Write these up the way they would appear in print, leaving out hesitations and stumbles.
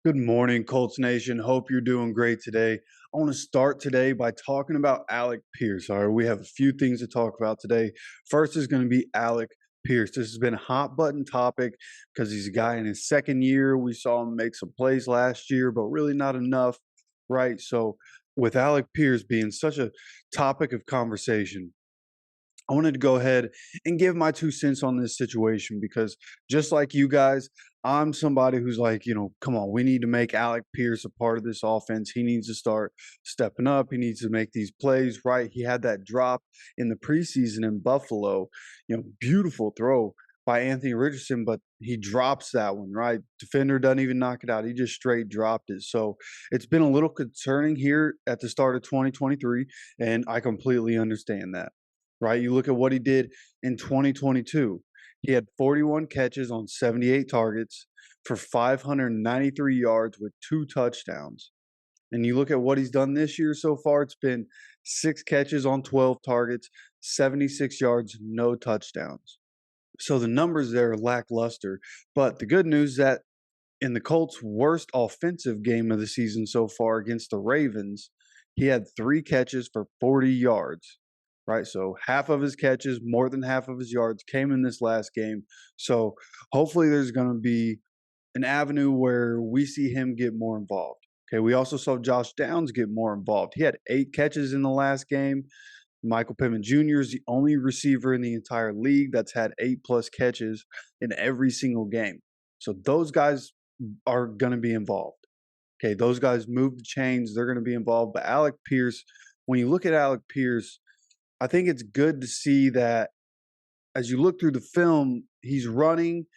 Good morning, Colts Nation. Hope you're doing great today. I want to start today by talking about Alec Pierce. All right, we have a few things to talk about today. First is going to be Alec Pierce. This has been a hot button topic because he's a guy in his second year. We saw him make some plays last year, but really not enough, right? So, with Alec Pierce being such a topic of conversation, I wanted to go ahead and give my 2 cents on this situation because just like you guys, I'm somebody who's like, come on, we need to make Alec Pierce a part of this offense. He needs to start stepping up. He needs to make these plays right. He had that drop in the preseason in Buffalo, beautiful throw by Anthony Richardson, but he drops that one, right? Defender doesn't even knock it out. He just straight dropped it. So it's been a little concerning here at the start of 2023, and I completely understand that, right? You look at what he did in 2022. He had 41 catches on 78 targets for 593 yards with 2 touchdowns. And you look at what he's done this year so far, it's been 6 catches on 12 targets, 76 yards, no touchdowns. So the numbers there are lackluster. But the good news is that in the Colts' worst offensive game of the season so far against the Ravens, he had 3 catches for 40 yards, right? So half of his catches, more than half of his yards came in this last game. So hopefully there's going to be an avenue where we see him get more involved. Okay, we also saw Josh Downs get more involved. He had 8 catches in the last game. Michael Pittman Jr. is the only receiver in the entire league that's had 8+ catches in every single game. So those guys are going to be involved. Okay, those guys move the chains. They're going to be involved. But Alec Pierce, when you look at Alec Pierce, I think it's good to see that as you look through the film, he's running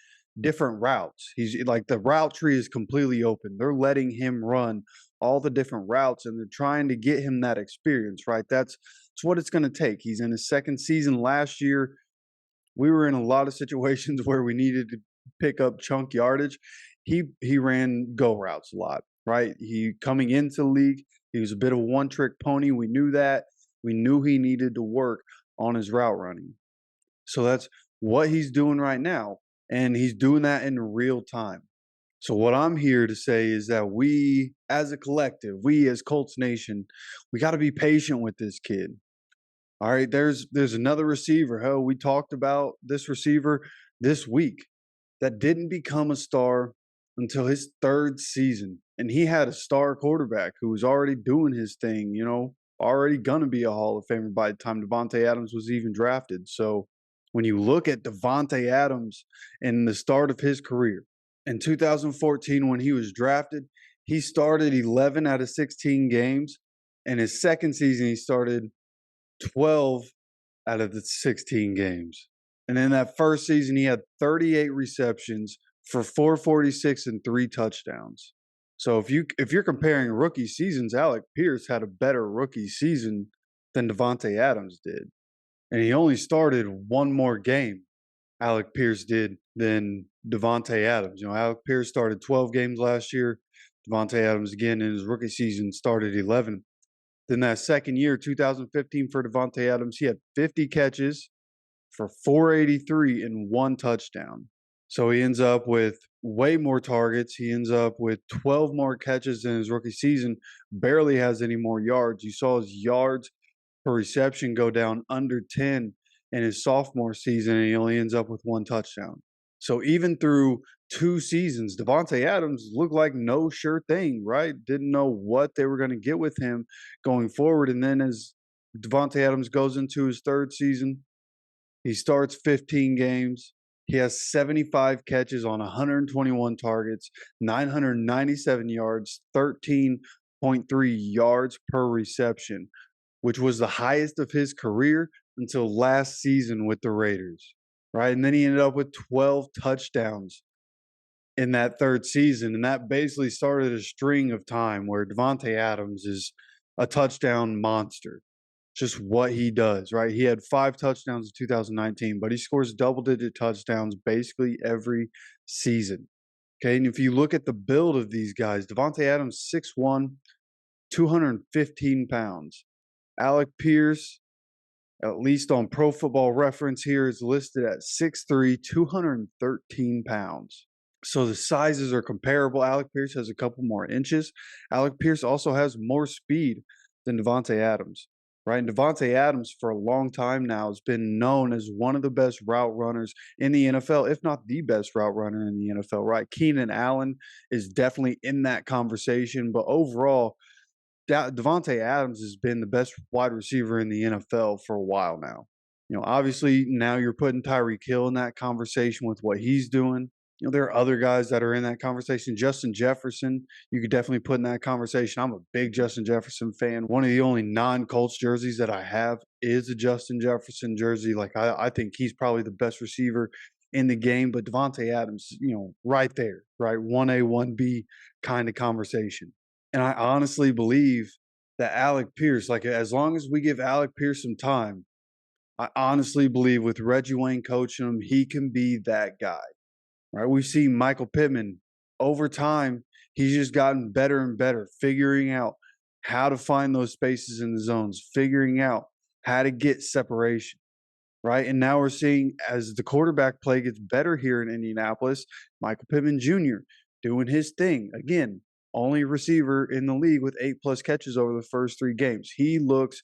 different routes. He's like the route tree is completely open. They're letting him run all the different routes and they're trying to get him that experience, right? That's what it's going to take. He's in his second season last year. We were in a lot of situations where we needed to pick up chunk yardage. He ran go routes a lot, right? He coming into the league, he was a bit of a one-trick pony. We knew that. We knew he needed to work on his route running. So that's what he's doing right now, and he's doing that in real time. So what I'm here to say is that we as a collective, we as Colts Nation, we got to be patient with this kid. All right, there's another receiver. Hell, we talked about this receiver this week that didn't become a star until his 3rd season. And he had a star quarterback who was already doing his thing, already going to be a Hall of Famer by the time Davante Adams was even drafted. So when you look at Davante Adams in the start of his career, in 2014 when he was drafted, he started 11 out of 16 games. In his second season, he started 12 out of the 16 games. And in that first season, he had 38 receptions for 446 and 3 touchdowns. So if you're comparing rookie seasons, Alec Pierce had a better rookie season than Davante Adams did. And he only started one more game, Alec Pierce did, than Davante Adams. Alec Pierce started 12 games last year. Davante Adams, again, in his rookie season, started 11. Then that second year, 2015, for Davante Adams, he had 50 catches for 483 and 1 touchdown. So he ends up with way more targets. He ends up with 12 more catches in his rookie season, barely has any more yards. You saw his yards per reception go down under 10 in his sophomore season, and he only ends up with 1 touchdown. So even through 2 seasons, Davante Adams looked like no sure thing, right? Didn't know what they were going to get with him going forward. And then as Davante Adams goes into his 3rd season, he starts 15 games. He has 75 catches on 121 targets, 997 yards, 13.3 yards per reception, which was the highest of his career until last season with the Raiders, right? And then he ended up with 12 touchdowns in that 3rd season, and that basically started a string of time where Davante Adams is a touchdown monster. Just what he does, right? He had 5 touchdowns in 2019, but he scores double-digit touchdowns basically every season. Okay, and if you look at the build of these guys, Davante Adams, 6'1", 215 pounds. Alec Pierce, at least on Pro Football Reference here, is listed at 6'3", 213 pounds. So the sizes are comparable. Alec Pierce has a couple more inches. Alec Pierce also has more speed than Davante Adams, right? And Davante Adams, for a long time now, has been known as one of the best route runners in the NFL, if not the best route runner in the NFL, right? Keenan Allen is definitely in that conversation, but overall, Davante Adams has been the best wide receiver in the NFL for a while now. Obviously now you're putting Tyreek Hill in that conversation with what he's doing. There are other guys that are in that conversation. Justin Jefferson, you could definitely put in that conversation. I'm a big Justin Jefferson fan. One of the only non-Colts jerseys that I have is a Justin Jefferson jersey. Like I think he's probably the best receiver in the game, but Davante Adams, right there, right? 1A, 1B kind of conversation. And I honestly believe that Alec Pierce, like as long as we give Alec Pierce some time, I honestly believe with Reggie Wayne coaching him, he can be that guy. Right? We've seen Michael Pittman over time, he's just gotten better and better, figuring out how to find those spaces in the zones, figuring out how to get separation. Right. And now we're seeing as the quarterback play gets better here in Indianapolis, Michael Pittman Jr. doing his thing. Again, only receiver in the league with 8+ catches over the first 3 games. He looks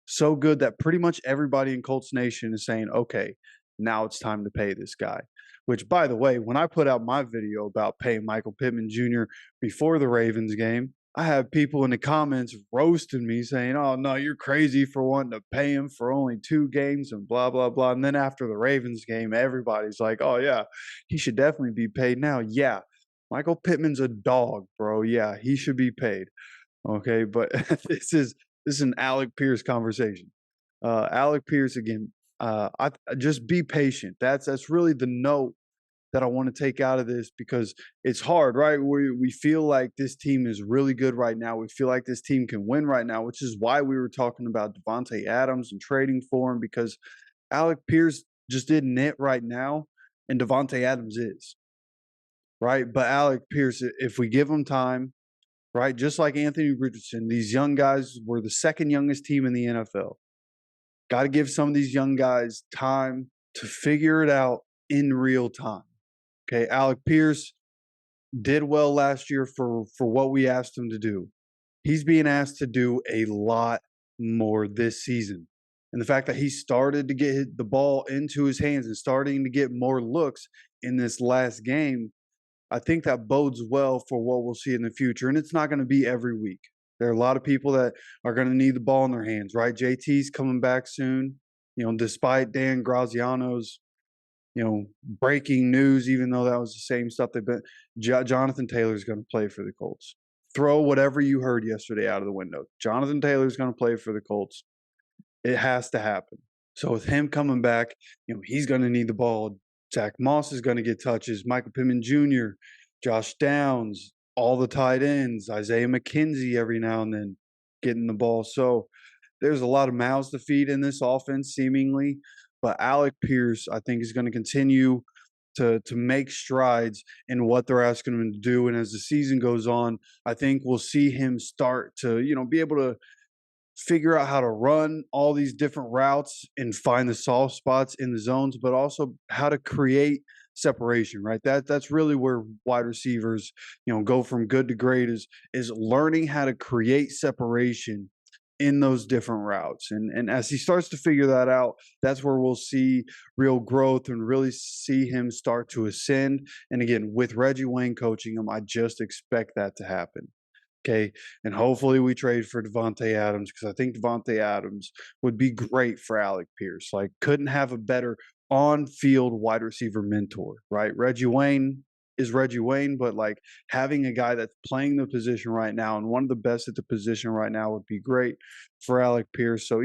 so good that pretty much everybody in Colts Nation is saying, okay, now it's time to pay this guy. Which, by the way, when I put out my video about paying Michael Pittman Jr. before the Ravens game, I have people in the comments roasting me saying, oh, no, you're crazy for wanting to pay him for only 2 games and blah, blah, blah. And then after the Ravens game, everybody's like, oh, yeah, he should definitely be paid now. Yeah, Michael Pittman's a dog, bro. Yeah, he should be paid. Okay, but this is an Alec Pierce conversation. Alec Pierce again. I just be patient. That's really the note that I want to take out of this because it's hard, right? We feel like this team is really good right now. We feel like this team can win right now, which is why we were talking about Davante Adams and trading for him because Alec Pierce just didn't it right now, and Davante Adams is right. But Alec Pierce, if we give him time, right, just like Anthony Richardson, these young guys were the second youngest team in the NFL. Got to give some of these young guys time to figure it out in real time. Okay, Alec Pierce did well last year for what we asked him to do. He's being asked to do a lot more this season. And the fact that he started to get the ball into his hands and starting to get more looks in this last game, I think that bodes well for what we'll see in the future. And it's not going to be every week. There are a lot of people that are going to need the ball in their hands, right? JT's coming back soon. Despite Dan Graziano's breaking news, even though that was the same stuff they've been. Jonathan Taylor's going to play for the Colts. Throw whatever you heard yesterday out of the window. Jonathan Taylor's going to play for the Colts. It has to happen. So with him coming back, he's going to need the ball. Zach Moss is going to get touches. Michael Pittman Jr., Josh Downs, all the tight ends, Isaiah McKenzie every now and then getting the ball. So there's a lot of mouths to feed in this offense, seemingly. But Alec Pierce, I think, is going to continue to make strides in what they're asking him to do. And as the season goes on, I think we'll see him start to, be able to figure out how to run all these different routes and find the soft spots in the zones, but also how to create separation, right? That's really where wide receivers, go from good to great is learning how to create separation in those different routes. And as he starts to figure that out, that's where we'll see real growth and really see him start to ascend. And again, with Reggie Wayne coaching him, I just expect that to happen. Okay. And hopefully we trade for Davante Adams because I think Davante Adams would be great for Alec Pierce. Like, couldn't have a better on-field wide receiver mentor, right? Reggie Wayne is Reggie Wayne, but like having a guy that's playing the position right now and one of the best at the position right now would be great for Alec Pierce. So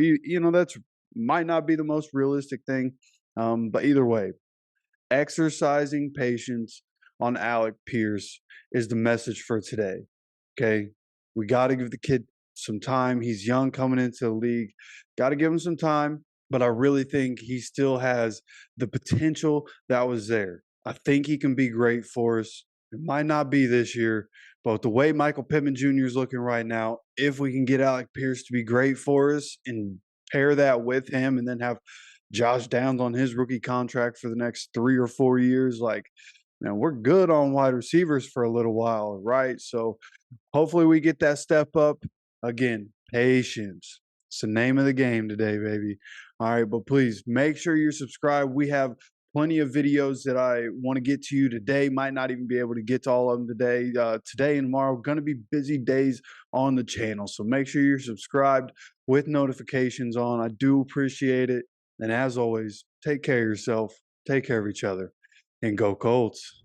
that's might not be the most realistic thing, but either way, exercising patience on Alec Pierce is the message for today. Okay, we got to give the kid some time. He's young coming into the league. Got to give him some time, but I really think he still has the potential that was there. I think he can be great for us. It might not be this year, but the way Michael Pittman Jr. is looking right now, if we can get Alec Pierce to be great for us and pair that with him and then have Josh Downs on his rookie contract for the next 3 or 4 years, like, and we're good on wide receivers for a little while, right? So hopefully we get that step up. Again, patience. It's the name of the game today, baby. All right, but please make sure you're subscribed. We have plenty of videos that I want to get to you today. Might not even be able to get to all of them today. Today and tomorrow going to be busy days on the channel. So make sure you're subscribed with notifications on. I do appreciate it. And as always, take care of yourself, take care of each other, and go Colts.